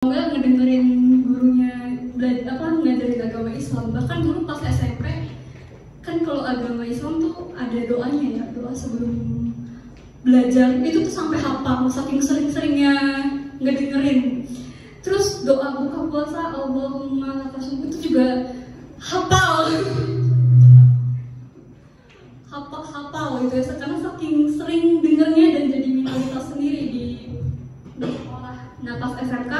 nggak ngedengerin gurunya ngajarin agama Islam. Bahkan dulu pas SMP kan kalau agama Islam tuh ada doanya ya, doa sebelum belajar itu tuh sampai hafal saking sering-seringnya ngedengerin. Terus doa buka puasa Allahumma lakasum itu juga hafal gitu ya, karena saking sering dengernya dan jadi minoritas sendiri di sekolah. Nah pas SMK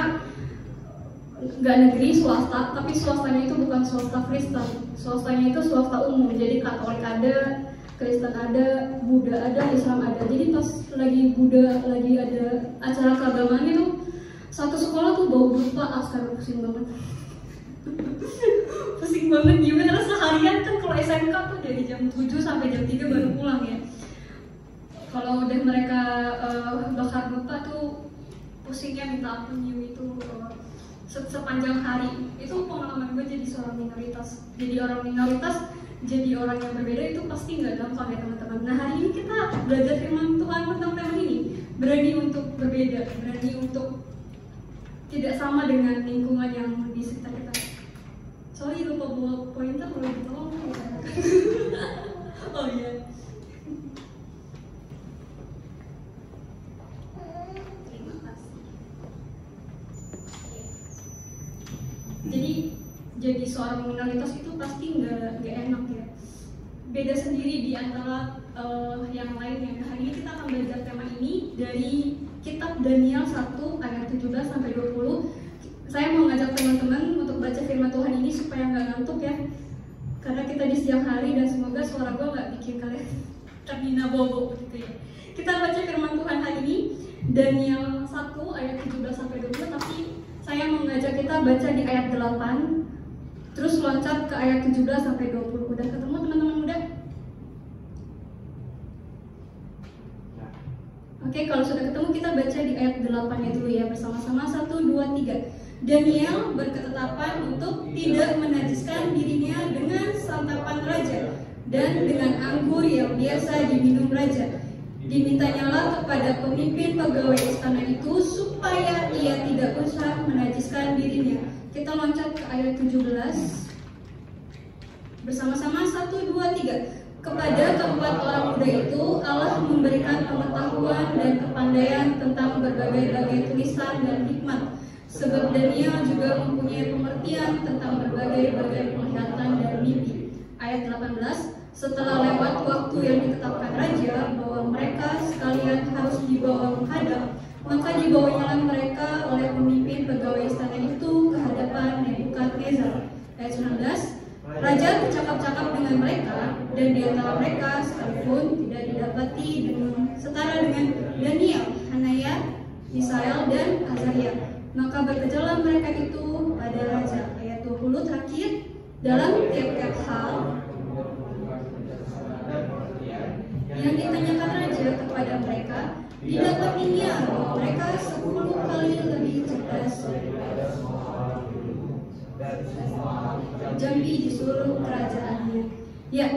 nggak negeri, swasta, tapi swastanya itu bukan swasta Kristen, swastanya itu swasta umum, jadi Katolik ada, Kristen ada, Buddha ada, Islam ada. Jadi pas lagi Buddha lagi ada acara keagamaan itu satu sekolah tuh bau dupa, astaga pusing banget. Pusing banget gimana seharian kan kalau SMK tuh dari jam 7 sampai jam 3 baru pulang ya. Kalau udah mereka bakar dupa tuh pusingnya minta ampun itu sepanjang hari. Itu pengalaman gue jadi seorang minoritas. Jadi orang minoritas, jadi orang yang berbeda itu pasti nggak gampang ya teman-teman. Nah hari ini kita belajar firman Tuhan tentang tema ini. Berani untuk berbeda, berani untuk tidak sama dengan lingkungan yang di sekitar kita. Sorry lupa bawa pointer, boleh ditolong ya? Oh iya. Terima kasih. Jadi seorang minoritas itu pasti nggak enak ya. Beda sendiri di antara yang lainnya. Hari ini kita akan belajar tema ini dari kitab Daniel 1 ayat 17 sampai 20. Saya mau ngajak teman-teman untuk baca firman Tuhan ini supaya nggak ngantuk ya. Karena kita di siang hari dan semoga suara gue nggak bikin kalian terhina bobo gitu ya. Kita baca firman Tuhan hari ini Daniel 1 ayat 17 sampai 20, tapi saya mau ngajak kita baca di ayat 8 terus loncat ke ayat 17 sampai 20. Udah ketemu teman-teman muda? Oke, kalau sudah ketemu kita baca di ayat 8-nya dulu ya bersama-sama. 1, 2, 3. Daniel berketetapan untuk tidak menajiskan dirinya dengan santapan raja dan dengan anggur yang biasa diminum raja. Dimintanyalah kepada pemimpin pegawai istana itu supaya ia tidak usah menajiskan dirinya. Kita loncat ke ayat 17 bersama-sama. 1, 2, 3. Kepada keempat orang muda itu Allah memberikan pengetahuan dan kepandaian tentang berbagai-bagai tulisan dan hikmat. Sebab Daniel juga mempunyai pengertian tentang berbagai-bagai penglihatan dan mimpi. Ayat 18. Setelah lewat waktu yang ditetapkan raja bahwa mereka sekalian harus dibawa menghadap, maka dibawanyalah mereka oleh pemimpin pegawai istana itu ke hadapan Nebukadnezar. Ayat 19. Raja bercakap-cakap dengan mereka, dan di antara mereka sekalipun tidak didapati setara dengan Daniel, Hanaya, Misael, dan Azaria. Maka berkejalah mereka itu pada raja. Ayat 20 terakhir. Dalam tiap-tiap hal yang ditanyakan raja kepada mereka, didapatinya bahwa mereka 10 kali lebih cerdas Jambi di seluruh kerajaannya. Ya,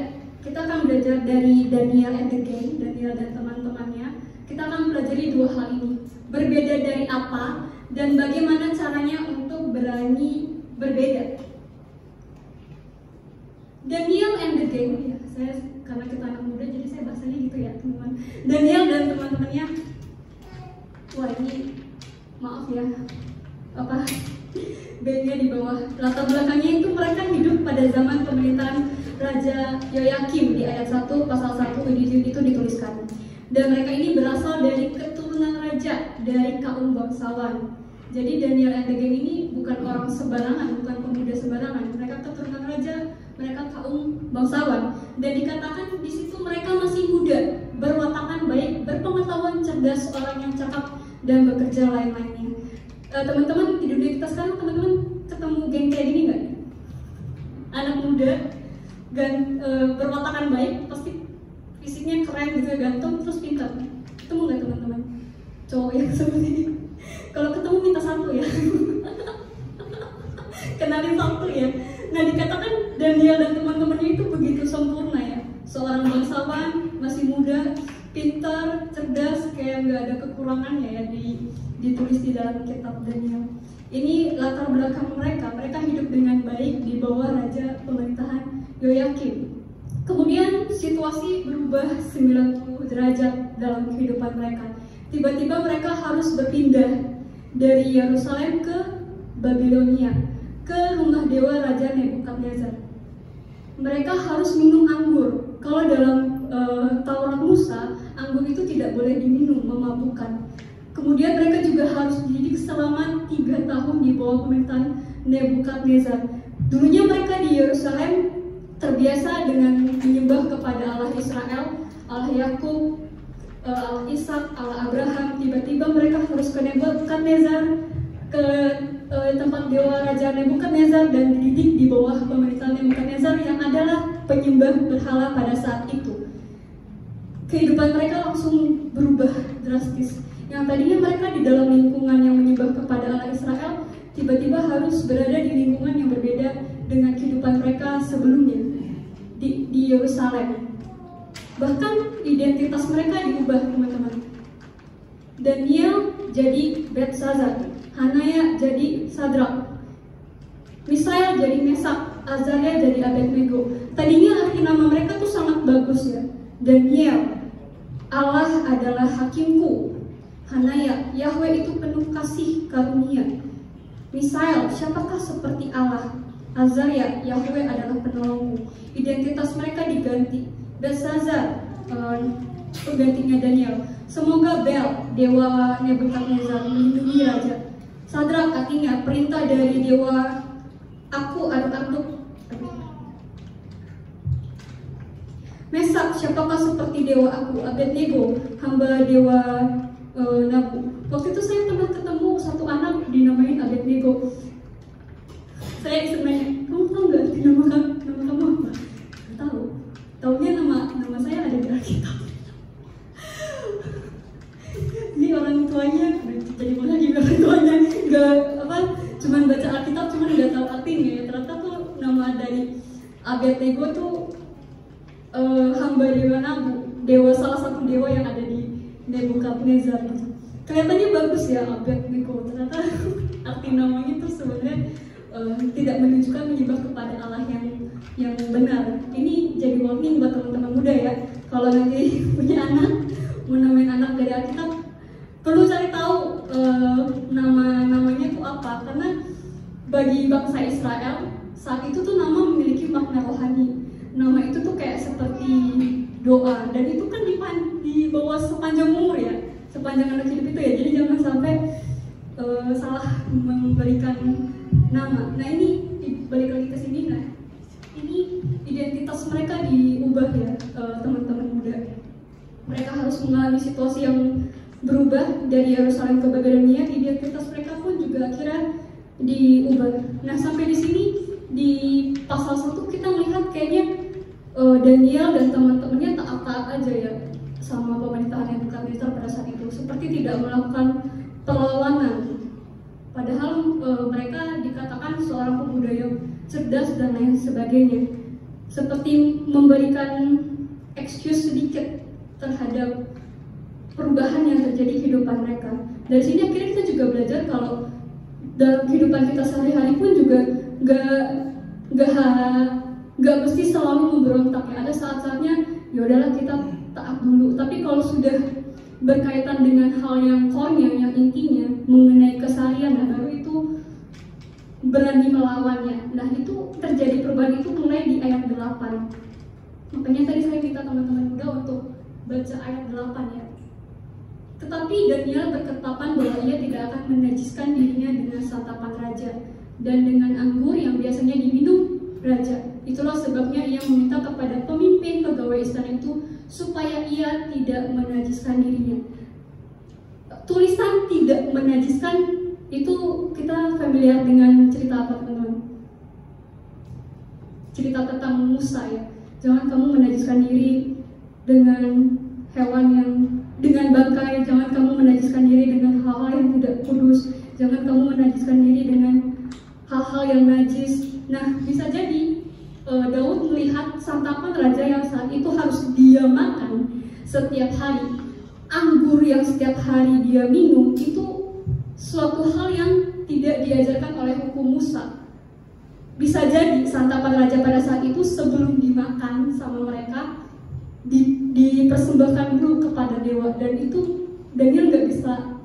kita akan belajar dari Daniel and the gang, Daniel dan teman-temannya. Kita akan pelajari dua hal ini. Berbeda dari apa dan bagaimana caranya untuk berani berbeda. Daniel and the gang, ya, saya karena kita anak muda jadi saya bahasanya gitu ya teman-teman. Daniel dan teman-temannya. Wah ini maaf ya, bandnya di bawah. Latar belakangnya itu mereka hidup pada zaman pemerintahan Raja Yoyakim. Di ayat 1 pasal 1 itu dituliskan. Dan mereka ini berasal dari keturunan raja, dari kaum bangsawan. Jadi Daniel and the gang ini bukan orang sembarangan, bukan pemuda sembarangan. Mereka keturunan raja, mereka kaum bangsawan. Dan dikatakan di situ mereka masih muda, berwatakan baik, berpengetahuan cerdas, orang yang cakap dan bekerja lain-lainnya. Teman-teman di dunia kita sekarang, teman-teman ketemu geng kayak gini nggak? Anak muda, berwatakan baik, pasti fisiknya keren gitu, ganteng, terus pintar. Ketemu nggak teman-teman? Cowok yang seperti ini. Kalau ketemu minta satu ya. Kenalin satu ya. Nah dikatakan Daniel dan teman-temannya itu begitu sempurna ya. Seorang bangsawan, masih muda, pintar, cerdas, kayak nggak ada kekurangannya ya ditulis di dalam kitab Daniel. Ini latar belakang mereka. Mereka hidup dengan baik di bawah raja pemerintahan Yoyakim. Kemudian situasi berubah 90 derajat dalam kehidupan mereka. Tiba-tiba mereka harus berpindah dari Yerusalem ke Babilonia, ke rumah dewa Raja Nebukadnezar. Mereka harus minum anggur. Kalau dalam Taurat Musa, anggur itu tidak boleh diminum, memabukkan. Kemudian mereka juga harus dididik selama 3 tahun di bawah pemerintahan Nebukadnezar. Dulunya mereka di Yerusalem terbiasa dengan menyembah kepada Allah Israel, Allah Yakub, Allah Ishak, Allah Abraham. Tiba-tiba mereka harus ke Nebukadnezar, ke tempat dewa Raja Nebukadnezar, dan dididik di bawah pemerintahan Nebukadnezar yang adalah penyembah berhala pada saat itu. Kehidupan mereka langsung berubah drastis. Yang tadinya mereka di dalam lingkungan yang menyembah kepada Allah Israel, tiba-tiba harus berada di lingkungan yang berbeda dengan kehidupan mereka sebelumnya di Yerusalem. Bahkan identitas mereka diubah, teman-teman. Daniel jadi Belsazar, Hanaya jadi Sadrak, Misael jadi Mesak, Azaria jadi Abednego. Tadinya arti nama mereka tuh sangat bagus ya. Daniel, Allah adalah hakimku. Hanaya, Yahweh itu penuh kasih karunia. Misael, siapakah seperti Allah? Azaria, Yahweh adalah penolongmu. Identitas mereka diganti. Belsazar, penggantinya Daniel. Semoga Bel, dewa Nebukadnezar, melindungi raja. Sadrak artinya perintah dari dewa aku aduk-aduk. Mesak, siapakah seperti dewa aku? Abednego, hamba dewa Nabu. Waktu itu saya pernah ketemu satu anak dinamain Abednego. Saya sebenarnya, kamu tahu nggak nama kamu apa? Nggak tahu. Taunya nama saya ada di Alkitab. Ini orang tuanya, jadi mana lagi orang tuanya nggak apa, cuman baca Alkitab, cuman nggak tahu artinya. Ternyata tuh nama dari Abednego tuh hamba dewa Nabu, salah satu dewa yang ada di Nebukadnezar. Kelihatannya bagus ya Abednego, ternyata arti namanya tuh sebenarnya tidak menunjukkan menyembah kepada Allah yang benar. Ini jadi warning buat teman-teman muda ya. Kalau nanti punya anak, mau namain anak dari Alkitab, perlu cari tahu namanya tuh apa. Karena bagi bangsa Israel saat itu tuh nama memiliki makna rohani. Nama itu tuh kayak seperti doa, dan itu kan di bawah sepanjang umur ya, sepanjang anak hidup itu ya. Jadi jangan sampai salah memberikan nama. Nah ini balik lagi ke sini. Nah ini identitas mereka diubah ya, teman-teman muda. Mereka harus mengalami situasi yang berubah dari Yerusalem ke Babilonia. Identitas mereka pun juga akhirnya diubah. Nah sampai di sini di pasal 1 kita melihat kayaknya Daniel dan teman-temannya taat-taat aja ya sama pemerintahan Nebukadnezar pada saat itu, seperti tidak melakukan perlawanan. Padahal mereka dikatakan seorang pemuda yang cerdas dan lain sebagainya, seperti memberikan excuse sedikit terhadap perubahan yang terjadi di kehidupan mereka. Dari sini akhirnya kita juga belajar kalau dalam kehidupan kita sehari-hari pun juga gak mesti selalu memberontak ya. Ada saat-saatnya ya udahlah kita taat dulu. Tapi kalau sudah berkaitan dengan hal yang konyol, yang intinya mengenai keseharian, nah baru itu berani melawannya. Nah itu terjadi perubahan itu mulai di ayat 8. Makanya tadi saya minta teman-teman muda untuk baca ayat 8 ya. Tetapi Daniel berketapan bahwa ia tidak akan menajiskan dirinya dengan santapan raja dan dengan anggur yang biasanya diminum raja. Itulah sebabnya ia meminta kepada pemimpin pegawai istana itu supaya ia tidak menajiskan dirinya. Tulisan tidak menajiskan itu kita familiar dengan cerita apa teman-teman? Cerita tentang Musa ya. Jangan kamu menajiskan diri dengan hewan yang dengan bangkai, jangan kamu menajiskan diri dengan hal-hal yang tidak kudus, jangan kamu menajiskan diri dengan hal-hal yang najis. Nah, bisa jadi Daud melihat santapan raja yang saat itu harus dia makan setiap hari, anggur yang setiap hari dia minum, itu suatu hal yang tidak diajarkan oleh hukum Musa. Bisa jadi santapan raja pada saat itu sebelum dimakan sama mereka dipersembahkan dulu kepada dewa, dan itu Daniel nggak bisa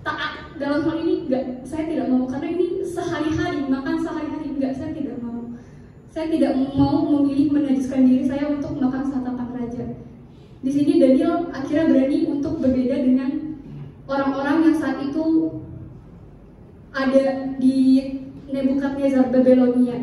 taat dalam hal ini. Saya tidak mau, karena ini sehari-hari, makan sehari-hari, saya tidak mau. Saya tidak mau memilih menajiskan diri saya untuk makan santapan raja. Di sini Daniel akhirnya berani untuk berbeda dengan orang-orang yang saat itu ada di Nebukadnezar Babelonia.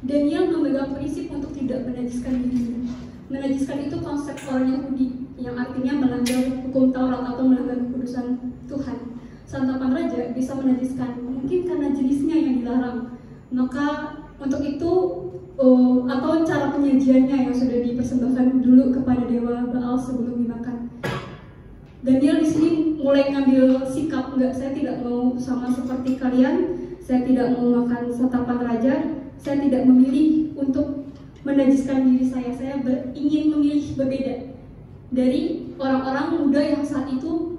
Daniel memegang prinsip untuk tidak menajiskan dirinya. Menajiskan itu konsep orang Yahudi yang artinya melanggar hukum Taurat atau melanggar kekudusan Tuhan. Santapan raja bisa menajiskan, mungkin karena jenisnya yang dilarang. Maka untuk itu atau cara penyajiannya yang sudah dipersembahkan dulu kepada dewa Baal sebelum dimakan. Daniel di sini mulai ngambil sikap, enggak, saya tidak mau sama seperti kalian, saya tidak mau makan santapan raja, saya tidak memilih untuk menajiskan diri saya ingin memilih berbeda dari orang-orang muda yang saat itu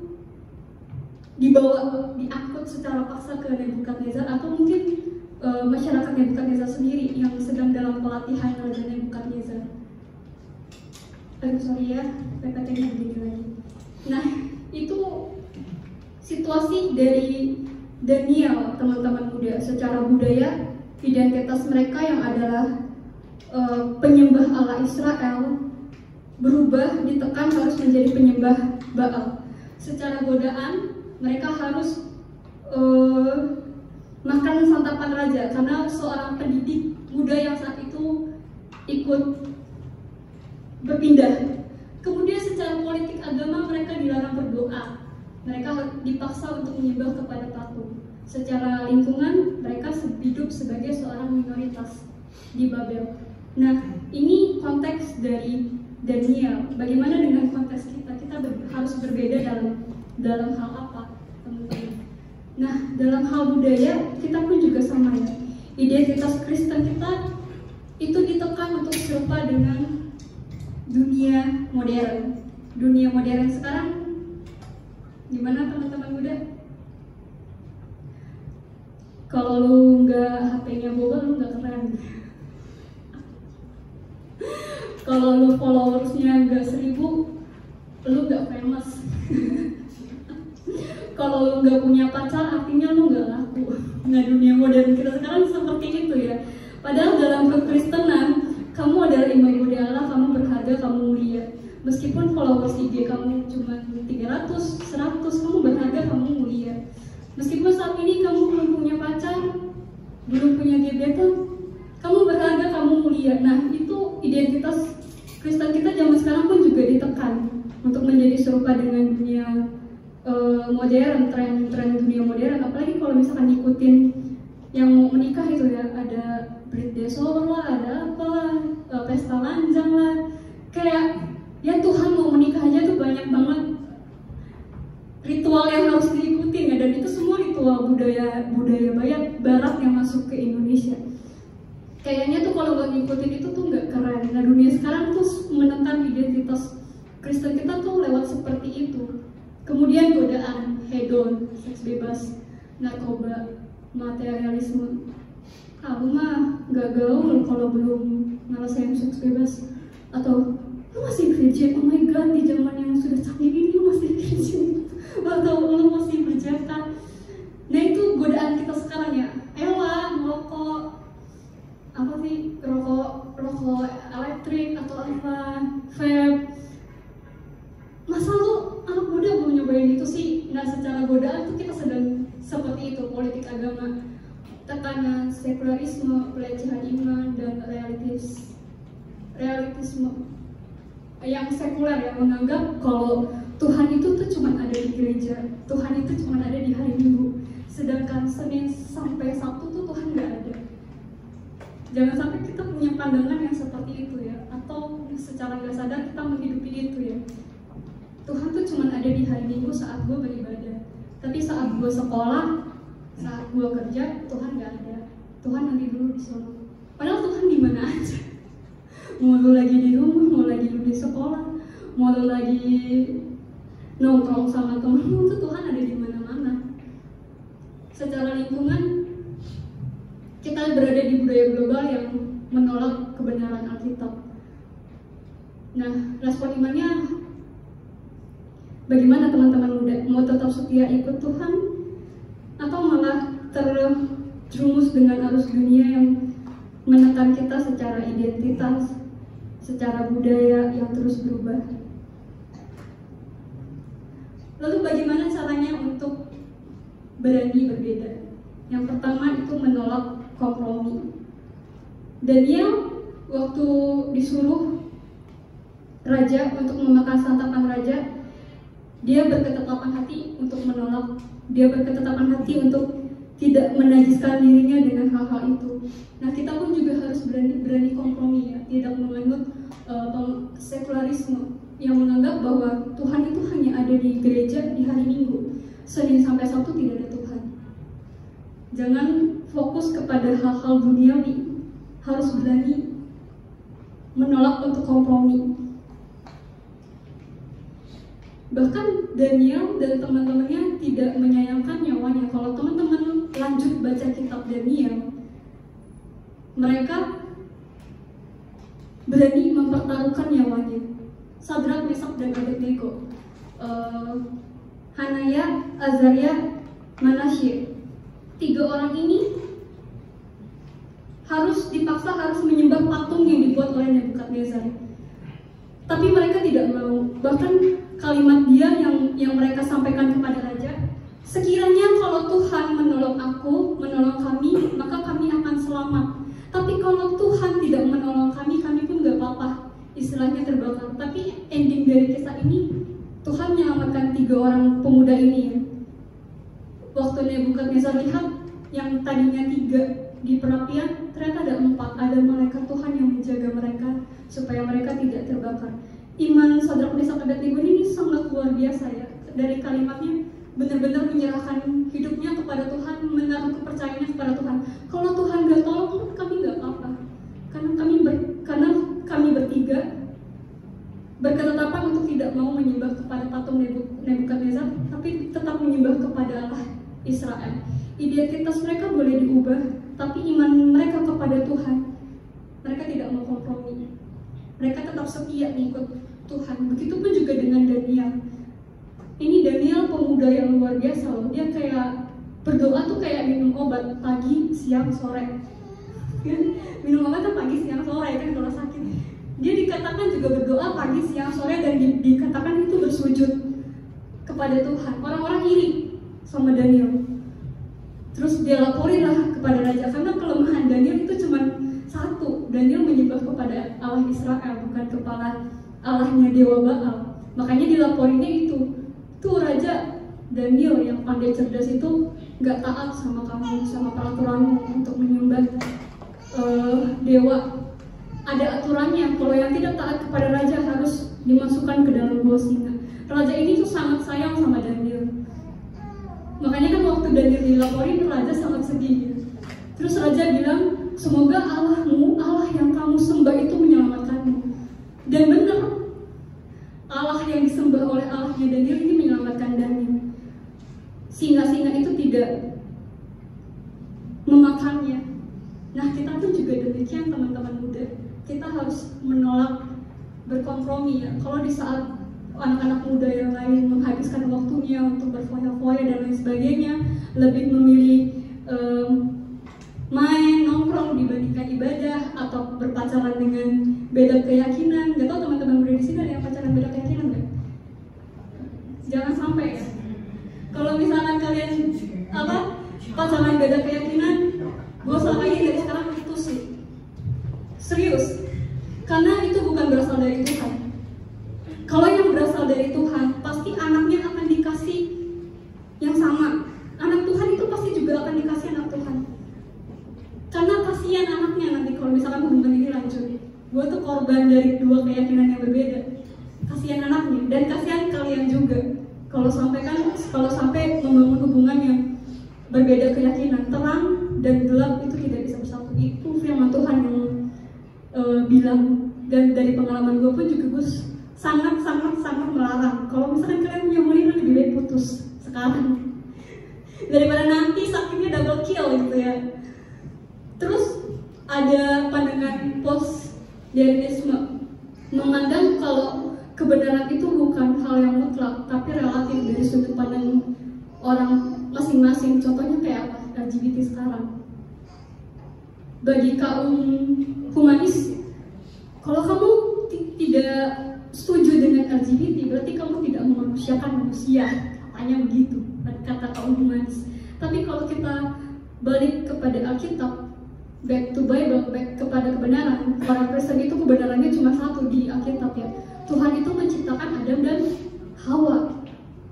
diangkut secara paksa ke Nebukadnezar, atau mungkin masyarakat Nebukadnezar sendiri yang sedang dalam pelatihan Raja Nebukadnezar. Sorry ya, PPT-nya begini lagi. Nah, itu situasi dari Daniel, teman-teman muda. Secara budaya, identitas mereka yang adalah penyembah Allah Israel berubah, ditekan harus menjadi penyembah Baal. Secara godaan, mereka harus makan santapan raja karena seorang pendidik muda yang saat itu ikut berpindah. Kemudian secara politik agama mereka dilarang berdoa, mereka dipaksa untuk menyembah kepada patung. Secara lingkungan mereka hidup sebagai seorang minoritas di Babel. Nah, ini konteks dari Daniel. Bagaimana dengan konteks kita? Kita harus berbeda dalam hal apa, teman-teman? Nah, dalam hal budaya kita pun juga sama ya. Identitas Kristen kita itu ditekan untuk serupa dengan dunia modern. Dunia modern sekarang gimana, teman-teman muda? Kalau lu nggak HP-nya boba, lu nggak keren. Kalau lu followersnya nggak 1000, lu nggak famous. Kalau lu nggak punya pacar, artinya lu nggak laku. Nah, dunia modern kita sekarang seperti itu ya. Padahal dalam kekristenan, kamu adalah imam budi Allah, kamu berharga, kamu mulia. Meskipun followers IG kamu cuma 300, 100, kamu berharga, kamu mulia. Meskipun saat ini kamu belum punya pacar, belum punya gebetan, kamu berharga, kamu mulia. Nah, itu identitas Kristen kita zaman sekarang pun juga ditekan untuk menjadi serupa dengan dunia modern, tren dunia modern. Apalagi kalau misalkan ngikutin yang mau menikah itu ya, ada birthday shower lah, ada apalah, pesta lanjang lah. Kayak ya Tuhan mau menikah aja tuh banyak banget ritual yang harus diikutin ya, dan itu semua ritual budaya barat yang masuk ke Indonesia. Kayaknya tuh kalau nggak ngikutin itu tuh nggak keren. Nah, dunia sekarang tuh menekan identitas Kristen kita tuh lewat seperti itu. Kemudian godaan, hedon, seks bebas, narkoba, materialisme. Aku mah nggak gaul kalau belum ngerasain seks bebas. Atau lu masih virgin, oh my god, di zaman yang sudah canggih ini lu masih virgin. Atau lu masih berjaka. Nah, itu godaan kita sekarang ya. Ayolah, merokok, apa sih, rokok elektrik atau apa, vape. Masa lu anak muda mau nyobain itu sih? Nah, secara godaan tuh kita sedang seperti itu. Politik agama, tekanan, sekularisme, pelecehan iman, dan realitisme yang sekuler yang menganggap kalau Tuhan itu tuh cuma ada di gereja, Tuhan itu cuma ada di hari Minggu, sedangkan Senin sampai Sabtu tuh Tuhan nggak ada. Jangan sampai kita punya pandangan yang seperti itu ya, atau secara nggak sadar kita menghidupi itu ya. Tuhan tuh cuma ada di hari Minggu saat gue beribadah, tapi saat gue sekolah, saat gue kerja, Tuhan nggak ada. Tuhan nanti dulu di sana. Padahal Tuhan di mana aja. Mau lu lagi di rumah, mau lagi lu di sekolah, mau lu lagi nongkrong sama temenmu itu Tuhan ada di mana-mana. Secara lingkungan kita berada di budaya global yang menolak kebenaran Alkitab. Nah, respon imannya bagaimana teman-teman muda? Mau tetap setia ikut Tuhan atau malah terjerumus dengan arus dunia yang menekan kita secara identitas, secara budaya yang terus berubah? Lalu bagaimana caranya untuk berani berbeda? Yang pertama itu menolak kompromi. Daniel waktu disuruh raja untuk memakan santapan raja, dia berketetapan hati untuk menolak. Dia berketetapan hati untuk tidak menajiskan dirinya dengan hal-hal itu. Nah, kita pun juga harus berani kompromi ya, tidak menganut sekularisme yang menganggap bahwa Tuhan itu hanya ada di gereja di hari Minggu, Senin sampai Sabtu tidak ada Tuhan. Jangan fokus kepada hal-hal duniawi, harus berani menolak untuk kompromi. Bahkan Daniel dan teman-temannya tidak menyayangkan nyawanya. Kalau teman-teman lanjut baca kitab Daniel, mereka berani mempertaruhkan nyawanya. Sadrak, Mesak, dan Abednego, Hanaya, Azaria, Manasye, 3 orang ini harus menyembah patung yang dibuat oleh Nebukadnezar. Tapi mereka tidak mau. Bahkan kalimat dia yang mereka sampaikan kepada raja, sekiranya kalau Tuhan menolong aku, menolong kami, maka kami akan selamat. Tapi kalau Tuhan tidak menolong kami pun gak apa-apa, istilahnya terbakar. Tapi ending dari kisah ini, Tuhan menyelamatkan 3 orang pemuda ini ya. Waktu Nebukadnezar lihat yang tadinya 3 di perapian, ternyata ada 4, ada malaikat Tuhan yang menjaga mereka supaya mereka tidak terbakar. Iman Sadrak, Mesak, Abednego ini sangat luar biasa ya. Dari kalimatnya benar-benar menyerahkan hidupnya kepada Tuhan, menaruh kepercayaannya kepada Tuhan. Kalau Tuhan gak tolong, kami gak apa-apa. Karena kami bertiga berketetapan untuk tidak mau menyembah kepada patung Nebukadnezar, tapi tetap menyembah kepada Allah Israel. Identitas mereka boleh diubah, tapi iman mereka kepada Tuhan, mereka tidak mau kompromi. Mereka tetap setia mengikut Tuhan. Begitupun juga dengan Daniel. Ini Daniel pemuda yang luar biasa loh. Dia kayak berdoa tuh kayak minum obat pagi, siang, sore. Minum obat tuh pagi, siang, sore kan kalau sakit. Dia dikatakan juga berdoa pagi, siang, sore, dan dikatakan itu bersujud kepada Tuhan. Orang-orang iri sama Daniel. Terus dia laporin lah kepada raja, karena kelemahan Daniel itu cuma satu. Daniel menyembah kepada Allah Israel, bukan kepada Allahnya Dewa Baal. Makanya dilaporinnya itu. Tuh raja, Daniel yang pandai cerdas itu gak taat sama kamu, sama peraturanmu untuk menyembah dewa. Ada aturannya, kalau yang tidak taat kepada raja harus dimasukkan ke dalam gua singa. Raja ini tuh sangat sayang sama Daniel. Makanya kan waktu Daniel dilaporin, raja sangat sedih. Terus raja bilang, semoga Allahmu, Allah yang kamu sembah itu menyelamatkanmu. Dan benar, Allah yang disembah oleh Allahnya Daniel ini menyelamatkan Daniel. Singa-singa itu tidak memakannya. Nah, kita pun juga demikian teman-teman muda. Kita harus menolak berkompromi ya. Kalau di saat anak-anak muda yang lain menghabiskan waktunya untuk berfoya-foya dan lain sebagainya, lebih memilih main, nongkrong dibandingkan ibadah, atau berpacaran dengan beda keyakinan. Gak tau teman-teman muda di sini ada yang pacaran beda keyakinan gak? Jangan sampai ya. Kalau misalkan kalian pacaran beda keyakinan, gue selama ini dari sekarang putusin. Serius. Karena itu bukan berasal dari Tuhan. Kalau yang berasal dari Tuhan, pasti anaknya akan dikasih yang sama. Anak Tuhan itu pasti juga akan dikasih anak Tuhan. Karena kasihan anaknya nanti kalau misalkan hubungan ini lanjut. Gue tuh korban dari 2 keyakinan yang berbeda. Kasihan anaknya dan kasihan kalian juga. Kalau sampai membangun hubungan yang berbeda keyakinan, terang dan gelap itu tidak bisa bersatu. Itu firman Tuhan yang bilang. Dan dari pengalaman gue pun juga gue sangat melarang. Kalau misalkan kalian punya murid, lebih baik putus sekarang daripada nanti sakitnya double kill gitu ya. Terus ada pandangan postmodernisme, memandang kalau kebenaran itu bukan hal yang mutlak, tapi relatif dari sudut pandang orang masing-masing. Contohnya kayak apa? LGBT sekarang. Bagi kaum humanis, kalau kamu tidak setuju dengan LGBT, berarti kamu tidak memanusiakan manusia, katanya begitu kata kaum humanis. Tapi kalau kita balik kepada Alkitab, back to Bible, back kepada kebenaran, para Kristen itu kebenarannya cuma satu di Alkitab ya. Tuhan itu menciptakan Adam dan Hawa,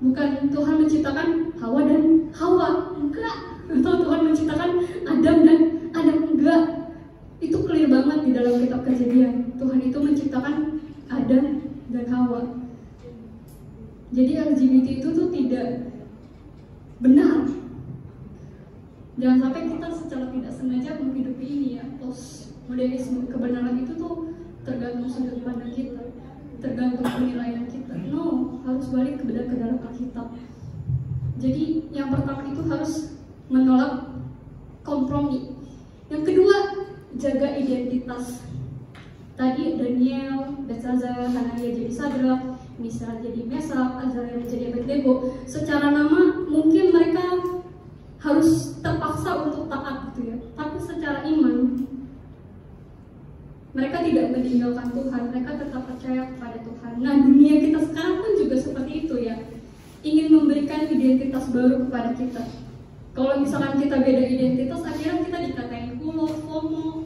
bukan Tuhan menciptakan Hawa dan Hawa, enggak. Atau Tuhan menciptakan Adam dan Adam, enggak. Itu clear banget di dalam kitab Kejadian. Tuhan itu menciptakan Adam dan Hawa. Jadi LGBT itu tuh tidak benar. Jangan sampai kita secara tidak sengaja menghidupi ini ya, postmodernisme. Kebenaran itu tuh tergantung sudut pandang kita, tergantung penilaian kita. No, harus balik ke dalam Alkitab. Jadi yang pertama itu harus menolak kompromi. Yang kedua, jaga identitas. Tadi Daniel, Belshazzar, Hananiah jadi Sadrak, Misal jadi Mesak, Azaria jadi Abednego. Secara nama mungkin mereka harus terpaksa untuk taat gitu ya, tapi secara iman mereka tidak meninggalkan Tuhan, mereka tetap percaya kepada Tuhan. Nah, dunia kita sekarang pun juga seperti itu ya, ingin memberikan identitas baru kepada kita. Kalau misalkan kita beda identitas, akhirnya kita dikatain kulo, FOMO,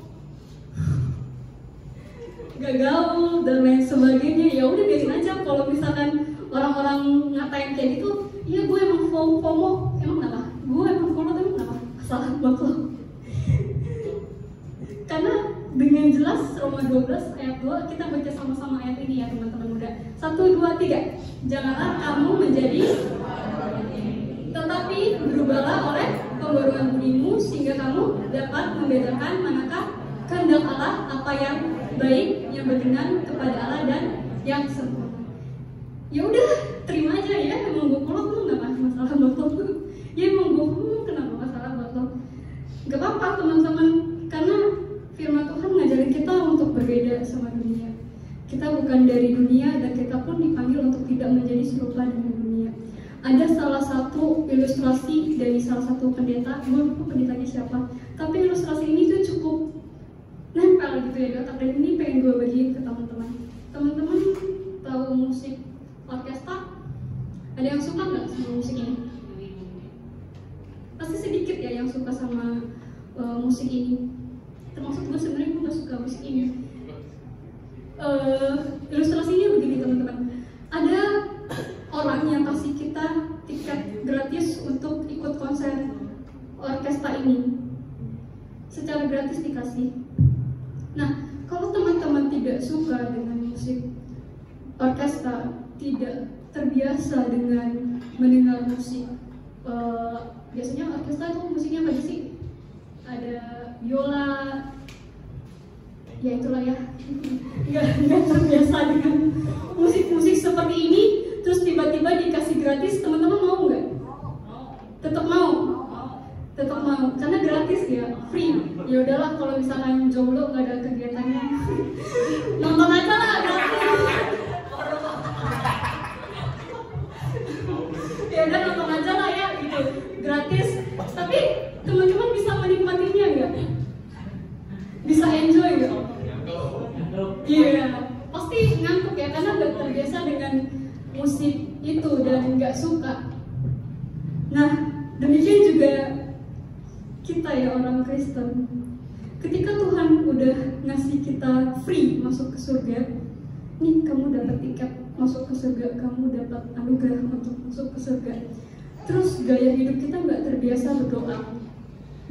gak gaul dan lain sebagainya. Ya udah biarin aja. Kalau misalkan orang-orang ngatain kayak gitu, iya gue emang FOMO, emang kenapa? Gue emang FOMO, tapi kenapa? Salah buat lo. Karena dengan jelas Roma 12 ayat 2, kita baca sama-sama ayat ini ya teman-teman muda. 1, 2, 3. Janganlah kamu menjadi, tetapi berubahlah oleh pembaruan budimu, sehingga kamu dapat membedakan manakah kehendak Allah, apa yang baik, yang berkenan kepada Allah dan yang sempurna. Ya udah, terima aja ya. Emang gue kolot lu nggak masalah buat lo. Ya emang gue kenapa masalah buat lo? Gak apa-apa teman-teman, karena firman Tuhan ngajarin kita untuk berbeda sama dunia. Kita bukan dari dunia dan kita pun dipanggil untuk tidak menjadi serupa dengan dunia. Ada salah satu ilustrasi dari salah satu pendeta, gue lupa pendetanya siapa, tapi ilustrasi ini tuh cukup nempel gitu ya di otak, dan ini pengen gue bagiin ke teman-teman. Teman-teman tahu musik orkestra? Ada yang suka nggak sama musik ini? Pasti sedikit ya yang suka sama musik ini. Termasuk gue sebenarnya gue nggak suka musik ini. Ilustrasinya begini teman-teman. Ada orang yang kasih kita tiket gratis untuk ikut konser orkestra ini. Secara gratis dikasih. Nah, kalau teman-teman tidak suka dengan musik orkestra, tidak terbiasa dengan mendengar musik, biasanya orkestra itu musiknya apa sih? Ada biola, ya itulah ya. Nggak terbiasa dengan musik-musik seperti ini, terus tiba-tiba dikasih gratis, teman-teman mau nggak? Tetap mau. Tetap mau, karena gratis ya, free. Ya udahlah, kalau misalkan jomblo nggak ada kegiatannya, nonton aja lah gratis. Ya udah nonton aja lah ya, gitu, gratis. Tapi teman-teman bisa menikmatinya nggak? Bisa enjoy nggak? Iya, pasti ngantuk ya, karena nggak terbiasa dengan musik itu dan nggak suka. Nah, demikian juga kita ya orang Kristen. Ketika Tuhan udah ngasih kita free masuk ke surga, nih kamu dapat tiket masuk ke surga, kamu dapat anugerah untuk masuk ke surga. Terus gaya hidup kita nggak terbiasa berdoa,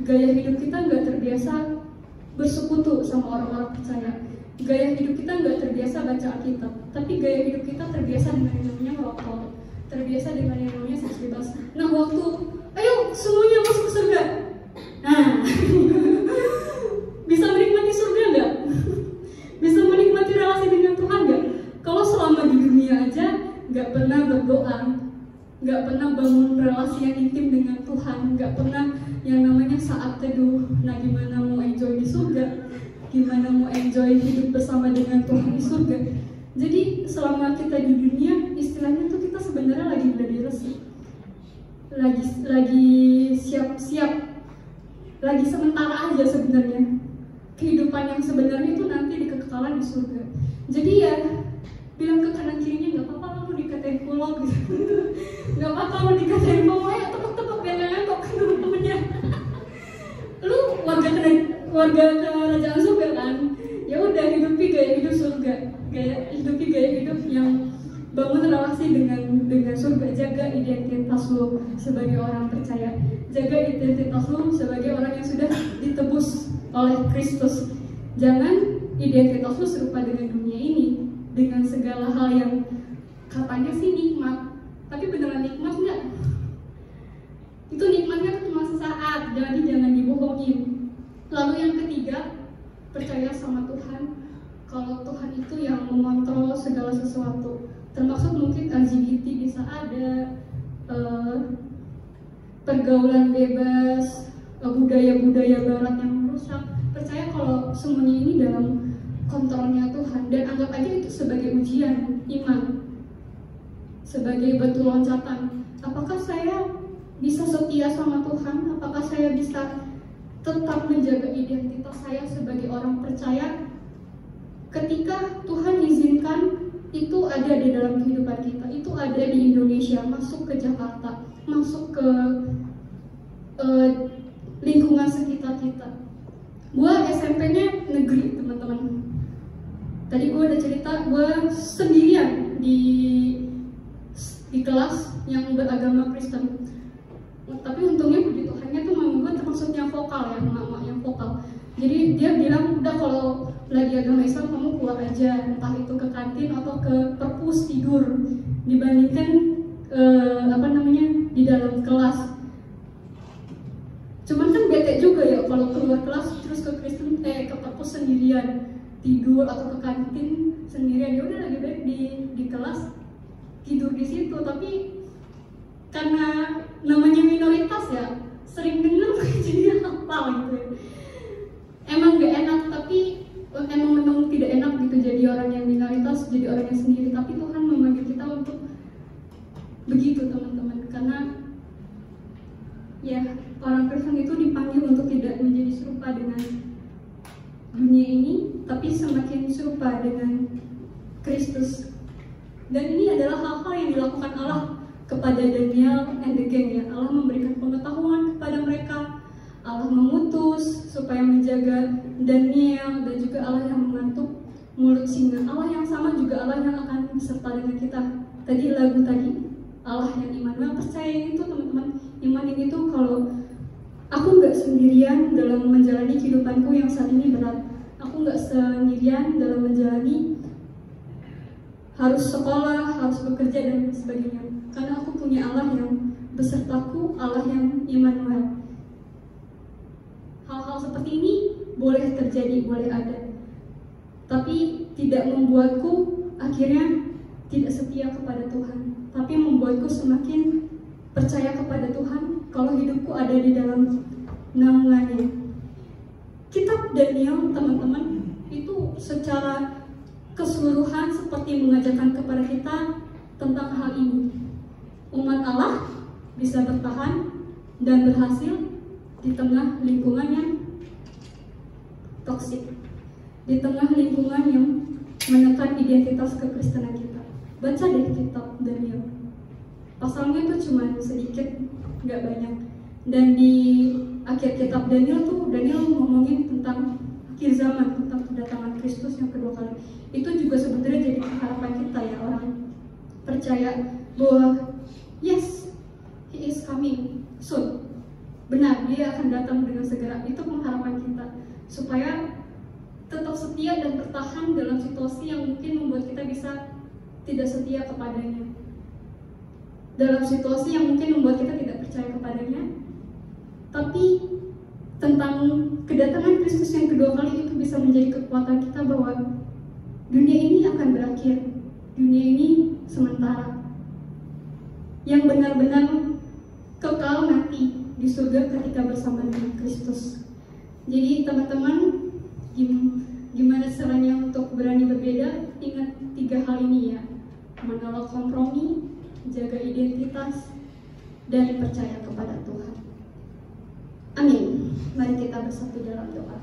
gaya hidup kita nggak terbiasa bersekutu sama orang-orang percaya, gaya hidup kita nggak terbiasa baca Alkitab, tapi gaya hidup kita terbiasa dengan yang namanya merokok, terbiasa dengan yang namanya seks bebas. Nah, waktu ayo semuanya masuk ke surga, nah bisa menikmati surga nggak? Bisa menikmati relasi dengan Tuhan nggak? Kalau selama di nggak pernah yang namanya saat teduh. Nah, gimana mau enjoy di surga? Gimana mau enjoy hidup bersama dengan Tuhan di surga? Jadi selama kita di dunia, istilahnya tuh kita sebenarnya lagi gladi resik, lagi siap-siap, lagi sementara aja sebenarnya. Kehidupan yang sebenarnya itu nanti di kekekalan di surga. Jadi ya bilang ke kanan kirinya, nggak apa-apa lu dikatain kulok gitu, nggak apa-apa lu dikatain pokoknya tepuk-tepuk biar ngantuk temen-temennya. Lu warga kerajaan surga kan, ya udah hidupi gaya hidup surga, hidupi gaya hidup yang bangun relasi dengan surga. Jaga identitas lu sebagai orang percaya, jaga identitas lu sebagai orang yang sudah ditebus oleh Kristus. Jangan identitas lu serupa dengan dunia ini, dengan segala hal yang katanya sih nikmat, tapi beneran nikmat nggak? Itu nikmatnya cuma sesaat, jadi jangan dibohongin. Lalu yang ketiga, percaya sama Tuhan. Kalau Tuhan itu yang mengontrol segala sesuatu, termasuk mungkin LGBT bisa ada, pergaulan bebas, budaya-budaya barat yang merusak. Percaya kalau semuanya ini dalam kontrolnya Tuhan, dan anggap aja itu sebagai ujian iman, sebagai batu loncatan. Apakah saya bisa setia sama Tuhan? Apakah saya bisa tetap menjaga identitas saya sebagai orang percaya ketika Tuhan izinkan itu ada di dalam kehidupan kita, itu ada di Indonesia, masuk ke Jakarta, masuk ke lingkungan sekitar kita. Gua SMP-nya negeri, teman-teman. Tadi gue udah cerita, gue sendirian di kelas yang beragama Kristen. Tapi untungnya puji Tuhannya tuh mama gue termasuk yang vokal ya, mama yang vokal. Jadi dia bilang, udah kalau lagi agama Islam kamu keluar aja, entah itu ke kantin atau ke perpus tidur, dibandingkan di dalam kelas. Cuman kan bete juga ya kalau keluar kelas terus ke Kristen, ke perpus sendirian, tidur atau ke kantin sendirian. Ya udah lagi baik di kelas tidur di situ. Tapi karena namanya minoritas ya, sering dengar jadi hafal gitu ya. Emang gak enak, tapi memang tidak enak gitu jadi orang yang minoritas, jadi orang yang sendiri. Tapi Tuhan memanggil kita untuk begitu, teman-teman. Karena ya orang Kristen itu dipanggil untuk tidak menjadi serupa dengan dunia ini, tapi semakin serupa dengan Kristus. Dan ini adalah hal-hal yang dilakukan Allah kepada Daniel and the gang ya. Allah memberikan pengetahuan kepada mereka, Allah mengutus supaya menjaga Daniel, dan juga Allah yang mengantuk mulut singa. Allah yang sama juga Allah yang akan beserta dengan kita. Tadi lagu tadi, Allah yang Immanuel. Percaya itu teman-teman, iman ini tuh kalau aku nggak sendirian dalam menjalani kehidupanku yang saat ini berat. Aku nggak sendirian dalam menjalani harus sekolah, harus bekerja dan sebagainya. Karena aku punya Allah yang besertaku, Allah yang Immanuel. Hal-hal seperti ini boleh terjadi, boleh ada, tapi tidak membuatku akhirnya tidak setia kepada Tuhan, tapi membuatku semakin percaya kepada Tuhan kalau hidupku ada di dalam naungannya. Kitab Daniel, teman-teman, itu secara keseluruhan seperti mengajarkan kepada kita tentang hal ini. Umat Allah bisa bertahan dan berhasil di tengah lingkungan yang toksik, di tengah lingkungan yang menekan identitas kekristenan kita. Baca deh kitab Daniel, pasalnya tuh cuma sedikit, nggak banyak. Dan di akhir kitab Daniel tuh Daniel ngomongin tentang akhir zaman, tentang kedatangan Kristus yang kedua kali. Itu juga sebenarnya jadi harapan kita ya, orang percaya bahwa yes, he is coming soon. Benar, dia akan datang dengan segera. Itu pengharapan kita supaya tetap setia dan bertahan dalam situasi yang mungkin membuat kita bisa tidak setia kepadanya, dalam situasi yang mungkin membuat kita tidak percaya kepadanya. Tapi tentang kedatangan Kristus yang kedua kali itu bisa menjadi kekuatan kita bahwa dunia ini akan berakhir, dunia ini sementara. Yang benar-benar kekal nanti di surga ketika bersama dengan Kristus. Jadi teman-teman, gimana caranya untuk berani berbeda? Ingat 3 hal ini ya: menolak kompromi, jaga identitas, dan percaya kepada Tuhan. Amin. Mari kita bersatu dalam doa.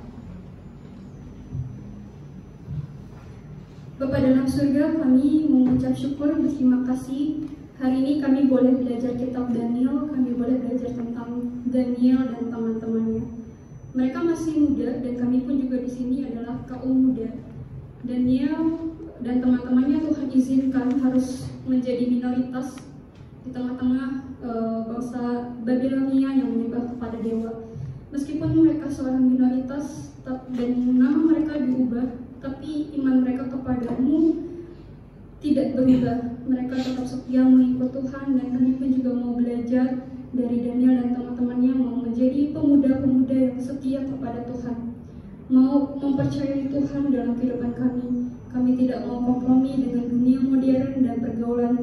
Bapa dalam surga, kami mengucap syukur, berterima kasih. Hari ini kami boleh belajar kitab Daniel, kami boleh belajar tentang Daniel dan teman-temannya. Mereka masih muda dan kami pun juga di sini adalah kaum muda. Daniel dan teman-temannya Tuhan izinkan harus menjadi minoritas di tengah-tengah bangsa Babilonia yang menyembah kepada dewa. Meskipun mereka seorang minoritas dan nama mereka diubah, tapi iman mereka kepadamu tidak berubah. Mereka tetap setia mengikut Tuhan, dan kami pun juga mau belajar dari Daniel dan teman-temannya, mau menjadi pemuda-pemuda yang setia kepada Tuhan, mau mempercayai Tuhan dalam kehidupan kami. Kami tidak mau kompromi dengan dunia modern dan pergaulan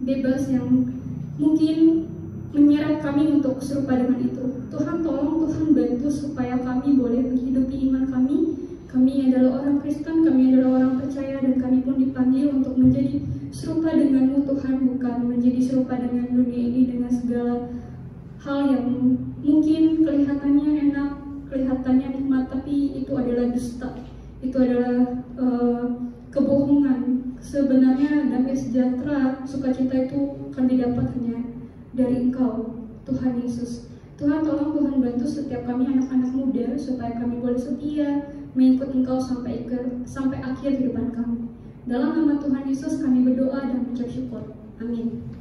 bebas yang mungkin menyeret kami untuk serupa dengan itu. Tuhan tolong, Tuhan bantu supaya kami boleh menghidupi iman kami. Kami adalah orang Kristen, kami adalah orang percaya, dan kami pun dipanggil untuk menjadi serupa denganmu Tuhan, bukan menjadi serupa dengan dunia ini dengan segala hal yang mungkin kelihatannya enak, kelihatannya nikmat, tapi itu adalah dusta, itu adalah kebohongan. Sebenarnya damai sejahtera, sukacita itu akan didapat hanya dari Engkau, Tuhan Yesus. Tuhan tolong, Tuhan bantu setiap kami anak-anak muda supaya kami boleh setia mengikut Engkau sampai akhir kehidupan kami. Dalam nama Tuhan Yesus kami berdoa dan mengucap syukur. Amin.